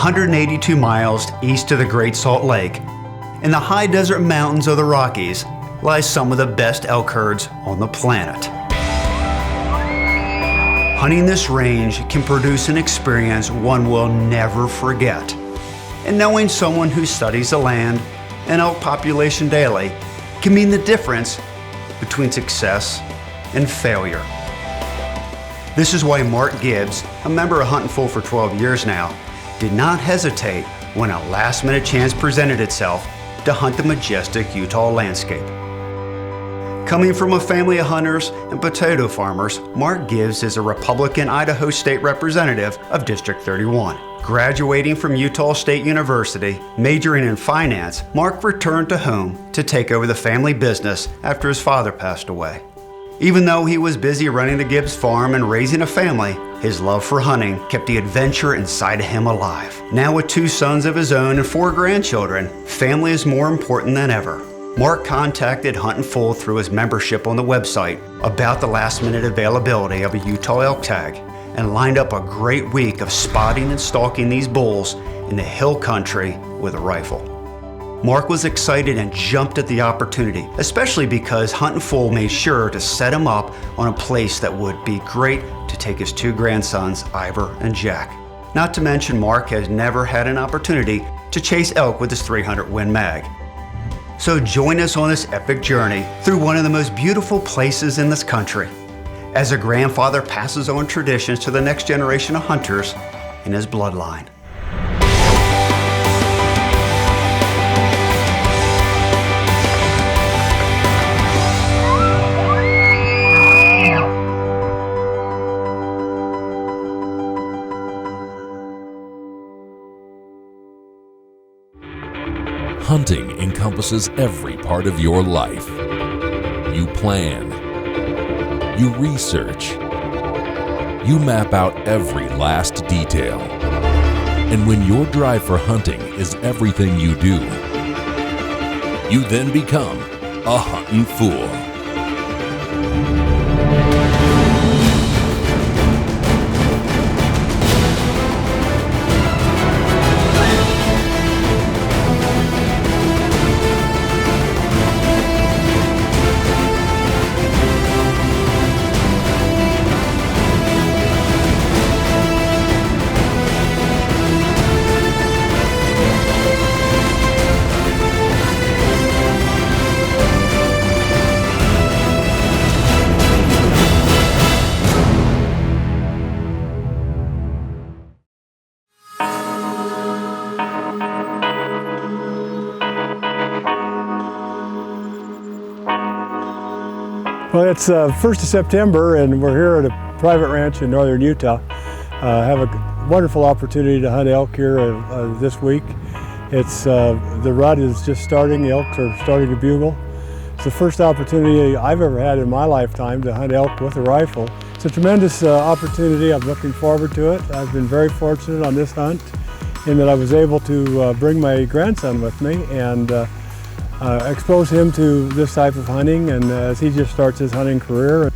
182 miles east of the Great Salt Lake, in the high desert mountains of the Rockies, lies some of the best elk herds on the planet. Hunting this range can produce an experience one will never forget. And knowing someone who studies the land and elk population daily can mean the difference between success and failure. This is why Marc Gibbs, a member of Huntin for 12 years now, did not hesitate when a last-minute chance presented itself to hunt the majestic Utah landscape. Coming from a family of hunters and potato farmers, Marc Gibbs is a Republican Idaho State Representative of District 31. Graduating from Utah State University, majoring in finance, Marc returned to home to take over the family business after his father passed away. Even though he was busy running the Gibbs farm and raising a family, his love for hunting kept the adventure inside of him alive. Now with 2 sons of his own and 4 grandchildren, family is more important than ever. Marc contacted Huntin Full through his membership on the website about the last-minute availability of a Utah elk tag and lined up a great week of spotting and stalking these bulls in the hill country with a rifle. Marc was excited and jumped at the opportunity, especially because Huntin Full made sure to set him up on a place that would be great to take his 2 grandsons, Ivor and Jack. Not to mention Marc has never had an opportunity to chase elk with his 300 Win Mag. So join us on this epic journey through one of the most beautiful places in this country, as a grandfather passes on traditions to the next generation of hunters in his bloodline. Hunting encompasses every part of your life. You plan. You research. You map out every last detail. And when your drive for hunting is everything you do, you then become a hunting fool. Well, it's 1st of September and we're here at a private ranch in northern Utah. Have a wonderful opportunity to hunt elk here this week. The rut is just starting, the elks are starting to bugle. It's the first opportunity I've ever had in my lifetime to hunt elk with a rifle. It's a tremendous opportunity. I'm looking forward to it. I've been very fortunate on this hunt in that I was able to bring my grandson with me and expose him to this type of hunting, and as he just starts his hunting career.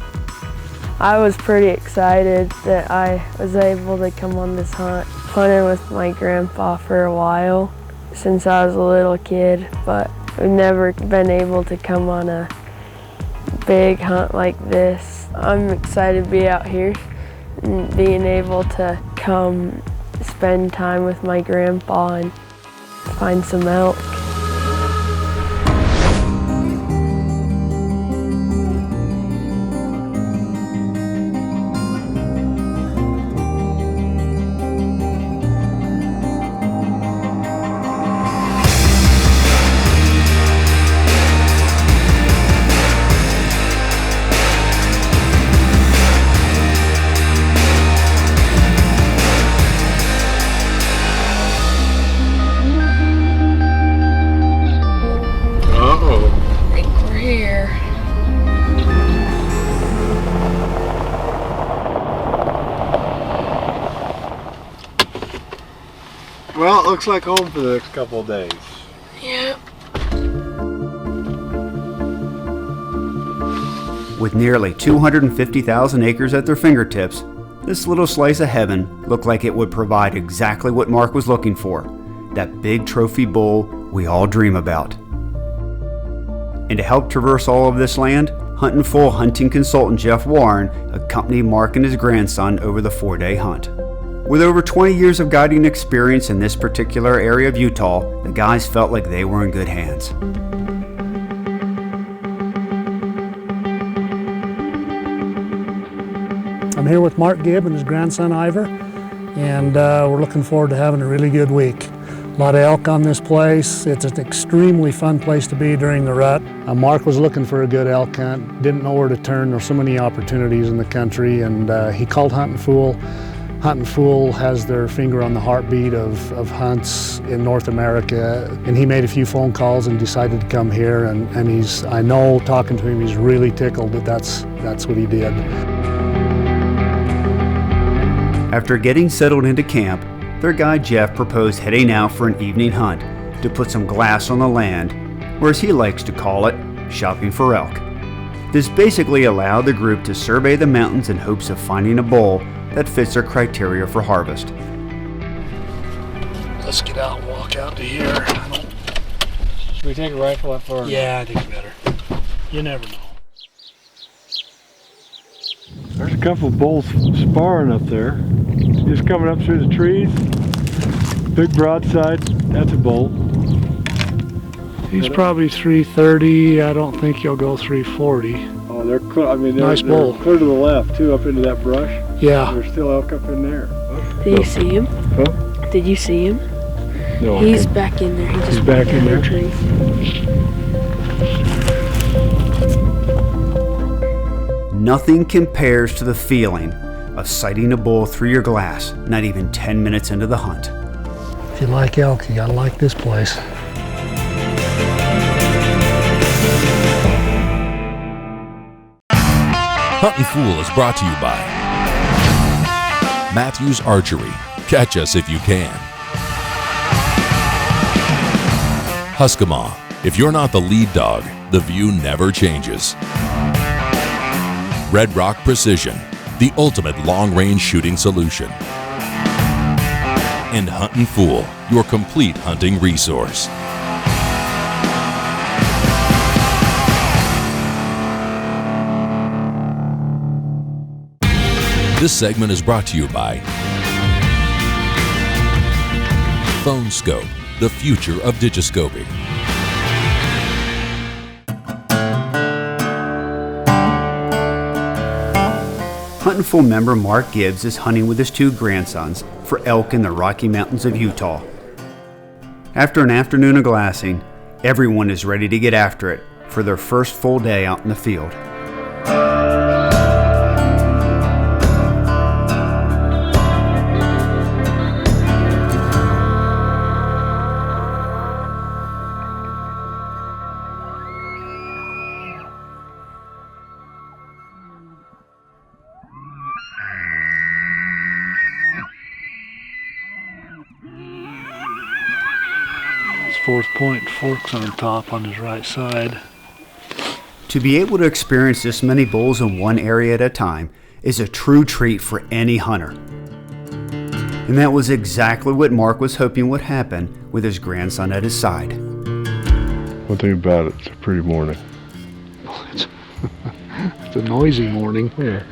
I was pretty excited that I was able to come on this hunt. Hunted with my grandpa for a while since I was a little kid, but I've never been able to come on a big hunt like this. I'm excited to be out here and being able to come spend time with my grandpa and find some elk. Well, it looks like home for the next couple of days. Yeah. With nearly 250,000 acres at their fingertips, This little slice of heaven looked like it would provide exactly what Marc was looking for, that big trophy bull we all dream about. And to help traverse all of this land, Huntin Full hunting consultant Jeff Warren accompanied Marc and his grandson over the 4-day hunt. With over 20 years of guiding experience in this particular area of Utah, the guys felt like they were in good hands. I'm here with Marc Gibbs and his grandson Ivor, and we're looking forward to having a really good week. A lot of elk on this place. It's an extremely fun place to be during the rut. Marc was looking for a good elk hunt, didn't know where to turn. There's so many opportunities in the country, and he called Huntin Full. Huntin Full has their finger on the heartbeat of hunts in North America, and he made a few phone calls and decided to come here, and I know talking to him, he's really tickled that that's what he did. After getting settled into camp, their guide Jeff proposed heading out for an evening hunt to put some glass on the land, or as he likes to call it, shopping for elk. This basically allowed the group to survey the mountains in hopes of finding a bull that fits their criteria for harvest. Let's get out and walk out to here. Should we take a rifle up for? Yeah, I think it's better. You never know. There's a couple of bulls sparring up there. Just coming up through the trees. Big broadside, that's a bull. He's probably 330. I don't think he'll go 340. Oh, they're clear. I mean, Nice bull. Clear to the left too, up into that brush. Yeah. There's still elk up in there. Did you see him? Huh? Did you see him? No. He's back in there. He's back in there. Nothing compares to the feeling of sighting a bull through your glass, not even 10 minutes into the hunt. If you like elk, you gotta like this place. Huntin Full is brought to you by Matthews Archery. Catch us if you can. 𝗙់cie𝗶𝗆. If you're not the lead dog, the view never changes. Red Rock Precision, the ultimate long-range shooting solution. And Huntin Full, your complete hunting resource. This segment is brought to you by PhoneScope, the future of digiscoping. Huntin Full member Marc Gibbs is hunting with his 2 grandsons for elk in the Rocky Mountains of Utah. After an afternoon of glassing, everyone is ready to get after it for their first full day out in the field. Fourth Point forks on top on his right side. To be able to experience this many bulls in one area at a time is a true treat for any hunter. And that was exactly what Marc was hoping would happen with his grandson at his side. One thing about it, it's a pretty morning. It's a noisy morning. Yeah.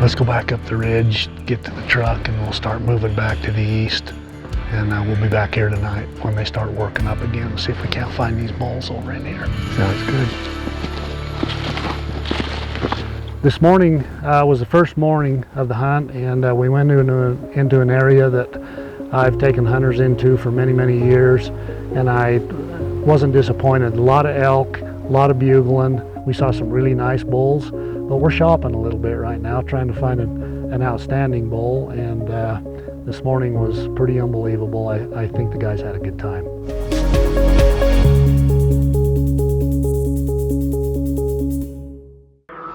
Let's go back up the ridge, get to the truck, and we'll start moving back to the east. And we'll be back here tonight when they start working up again and see if we can't find these bulls over in here. Sounds good. This morning was the first morning of the hunt, and we went into an area that I've taken hunters into for many, many years, and I wasn't disappointed. A lot of elk, a lot of bugling. We saw some really nice bulls. But we're shopping a little bit right now, trying to find an outstanding bull, and this morning was pretty unbelievable. I think the guys had a good time.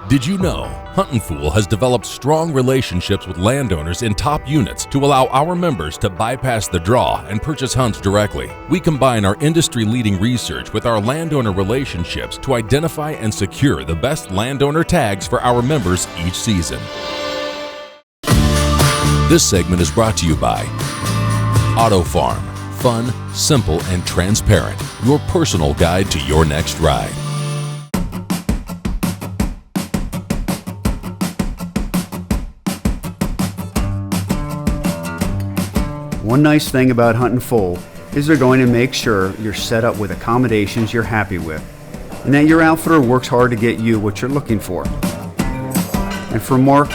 Did you know Huntin Fool has developed strong relationships with landowners in top units to allow our members to bypass the draw and purchase hunts directly. We combine our industry-leading research with our landowner relationships to identify and secure the best landowner tags for our members each season. This segment is brought to you by Auto Farm. Fun, simple, and transparent. Your personal guide to your next ride. One nice thing about Huntin Fool is they're going to make sure you're set up with accommodations you're happy with, and that your outfitter works hard to get you what you're looking for. And for Mark,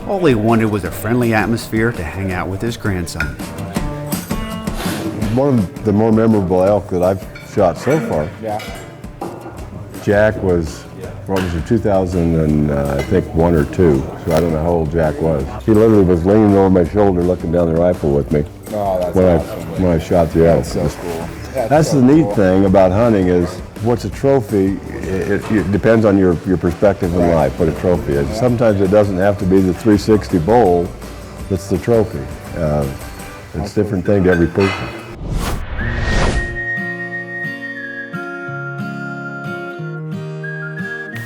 all he wanted was a friendly atmosphere to hang out with his grandson. One of the more memorable elk that I've shot so far, Jack was, what was it, 2001 or 2, so I don't know how old Jack was. He literally was leaning over my shoulder looking down the rifle with me when I shot the elk. That's so cool. That's the neat thing about hunting is what's a trophy, it depends on your perspective in life, what a trophy is. Sometimes it doesn't have to be the 360 bull that's the trophy. It's a different thing to every person.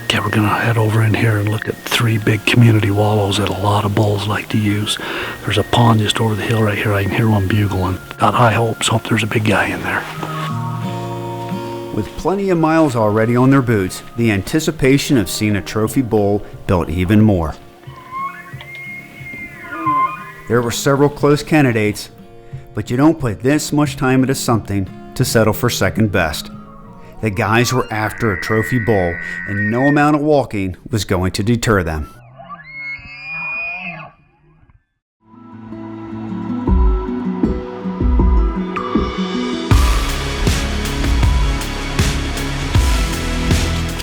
Okay, we're gonna head over in here and look at 3 big community wallows that a lot of bulls like to use. There's a pond just over the hill right here. I can hear one bugling. Got high hopes. Hope there's a big guy in there. With plenty of miles already on their boots, the anticipation of seeing a trophy bull built even more. There were several close candidates, but you don't put this much time into something to settle for second best. The guys were after a trophy bull, and no amount of walking was going to deter them.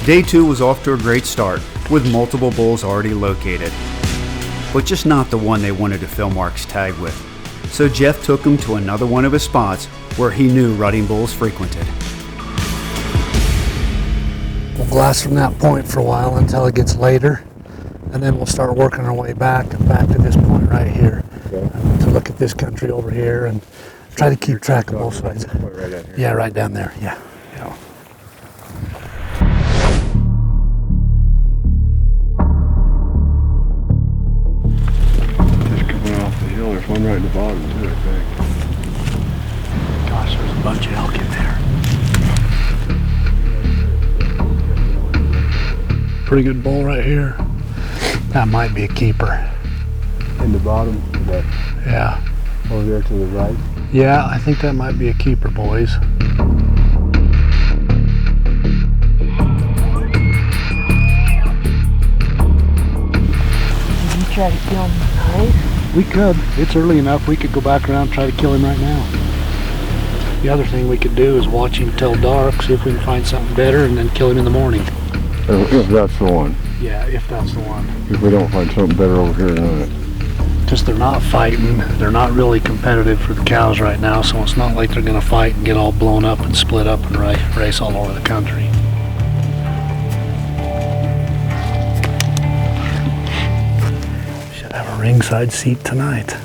Day 2 was off to a great start, with multiple bulls already located, but just not the one they wanted to fill Marc's tag with. So Jeff took him to another one of his spots where he knew rutting bulls frequented. We'll glass from that point for a while until it gets later, and then we'll start working our way back to this point right here to look at this country over here and try to keep track of both sides. Yeah, right down there. Yeah. Just coming off the hill, there's one right at the bottom too, I think. Gosh, there's a bunch of elk in there. Pretty good bull right here. That might be a keeper. In the bottom, Yeah. over there to the right. Yeah, I think that might be a keeper, boys. Did you try to kill him tonight? We could. It's early enough. We could go back around and try to kill him right now. The other thing we could do is watch him till dark, see if we can find something better, and then kill him in the morning. If that's the one. Yeah, if that's the one. If we don't find something better over here than it. Just they're not fighting. They're not really competitive for the cows right now, so it's not like they're going to fight and get all blown up and split up and race all over the country. Should have a ringside seat tonight.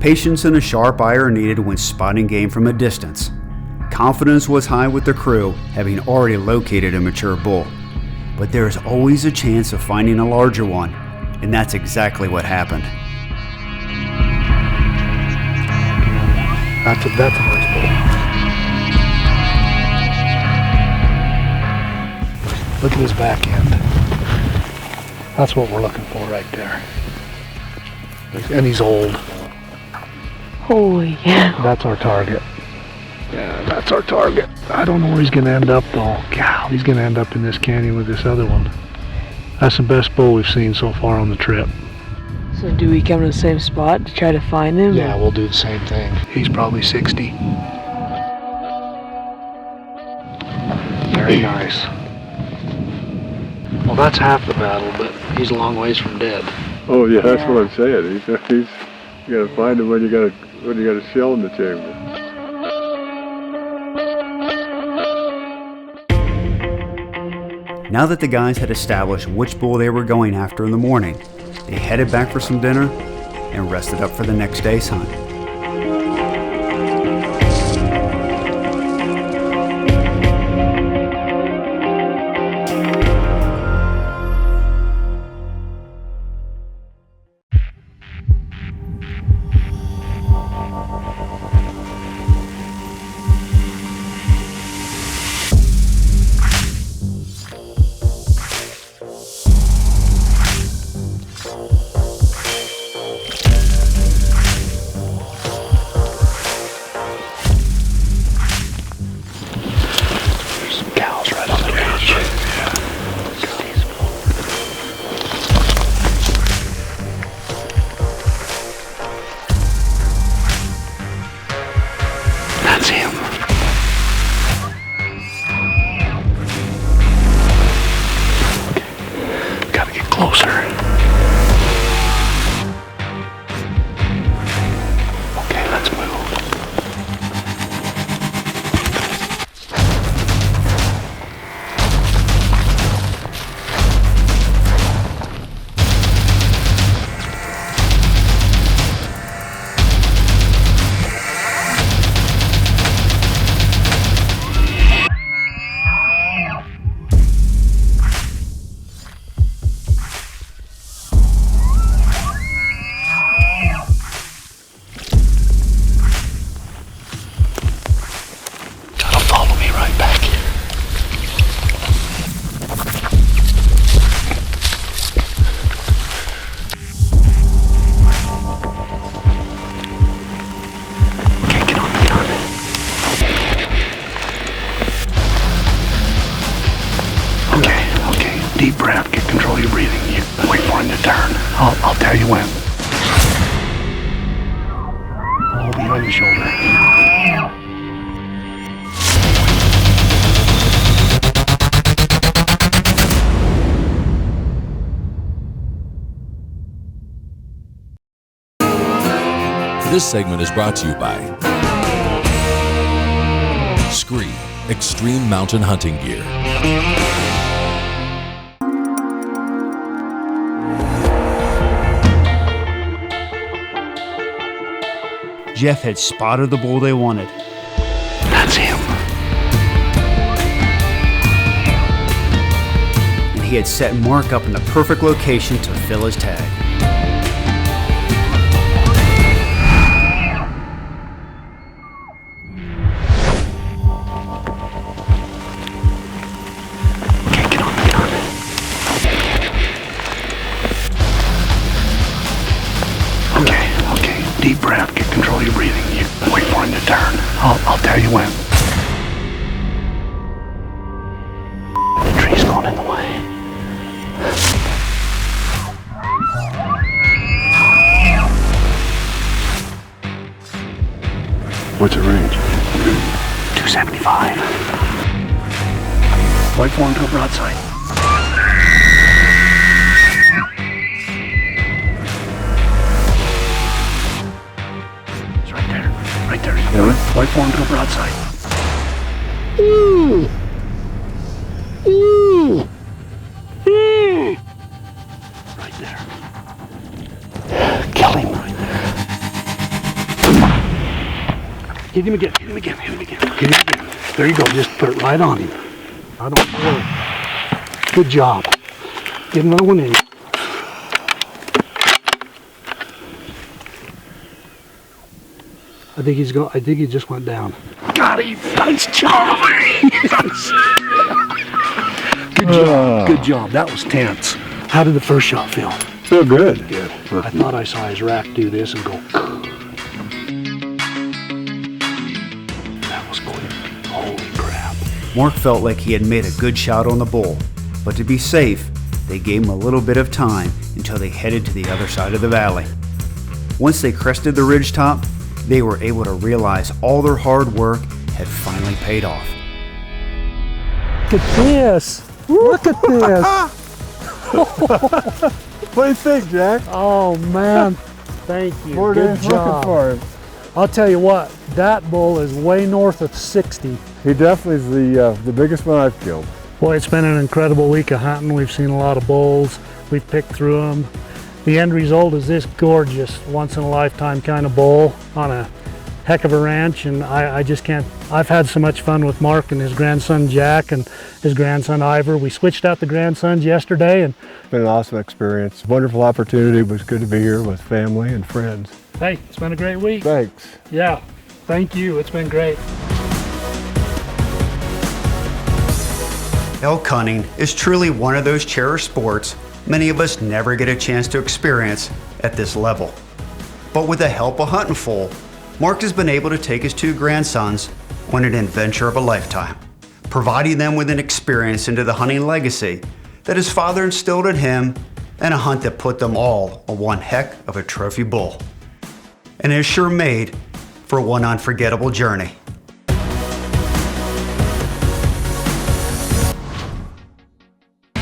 Patience and a sharp eye are needed when spotting game from a distance. Confidence was high with the crew, having already located a mature bull. But there is always a chance of finding a larger one, and that's exactly what happened. That's a nice bull. Look at his back end. That's what we're looking for right there. And he's old. Holy yeah. That's our target. Yeah, that's our target. I don't know where he's going to end up though. God, he's going to end up in this canyon with this other one. That's the best bull we've seen so far on the trip. So do we come to the same spot to try to find him? Yeah, we'll do the same thing. He's probably 60. Very nice. Well, that's half the battle, but he's a long ways from dead. Oh yeah, that's what I'm saying. You gotta find him when you got a shell in the chamber. Now that the guys had established which bull they were going after in the morning, they headed back for some dinner and rested up for the next day's hunt. Deep breath, get control of your breathing. You wait for him to turn. I'll tell you when. Hold behind your shoulder. This segment is brought to you by 𝗙cie Extreme Mountain Hunting Gear. Jeff had spotted the bull they wanted. That's him. And he had set Marc up in the perfect location to fill his tag. Deep breath, get control of your breathing. You wait for him to turn. I'll tell you when. The tree's going in the way. What's the range? 275. Wait for him to a broadside. Right there. Really? Wait for him to a broadside. Right there. Kill him right there. Hit him again. There you go. Just put it right on him. I don't worry. Good job. Get another one in. I think he just went down. Got him! Nice job! Good job. That was tense. How did the first shot feel? Feel good. Good. I thought I saw his rack do this and go. That was quick. Holy crap. Marc felt like he had made a good shot on the bull, but to be safe, they gave them a little bit of time until they headed to the other side of the valley. Once they crested the ridgetop, they were able to realize all their hard work had finally paid off. Look at this! Look at this! What do you think, Jack? Oh man, thank you. 4 Good days job. looking for him. I'll tell you what, that bull is way north of 60. He definitely is the biggest one I've killed. Boy, it's been an incredible week of hunting. We've seen a lot of bulls. We've picked through them. The end result is this gorgeous, once-in-a-lifetime kind of bull on a heck of a ranch, and I just can't. I've had so much fun with Marc and his grandson Jack and his grandson Ivor. We switched out the grandsons yesterday, and It's been an awesome experience. Wonderful opportunity. It was good to be here with family and friends. hey, it's been a great week. Thanks. Yeah, thank you. It's been great. Elk hunting is truly one of those cherished sports many of us never get a chance to experience at this level. But with the help of Huntin Fool, Marc has been able to take his 2 grandsons on an adventure of a lifetime, providing them with an experience into the hunting legacy that his father instilled in him and a hunt that put them all on one heck of a trophy bull. And it is sure made for one unforgettable journey.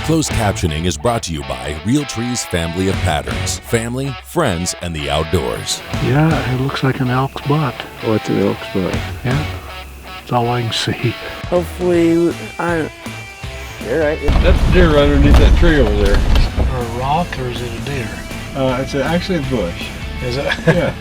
Closed captioning is brought to you by Realtree's family of patterns, family, friends, and the outdoors. Yeah, it looks like an elk's butt. Oh, it's an elk's butt. Yeah, that's all I can see. Hopefully, you're right. That's a deer underneath that tree over there. Or a rock, or is it a deer? It's actually a bush. Is it? Yeah.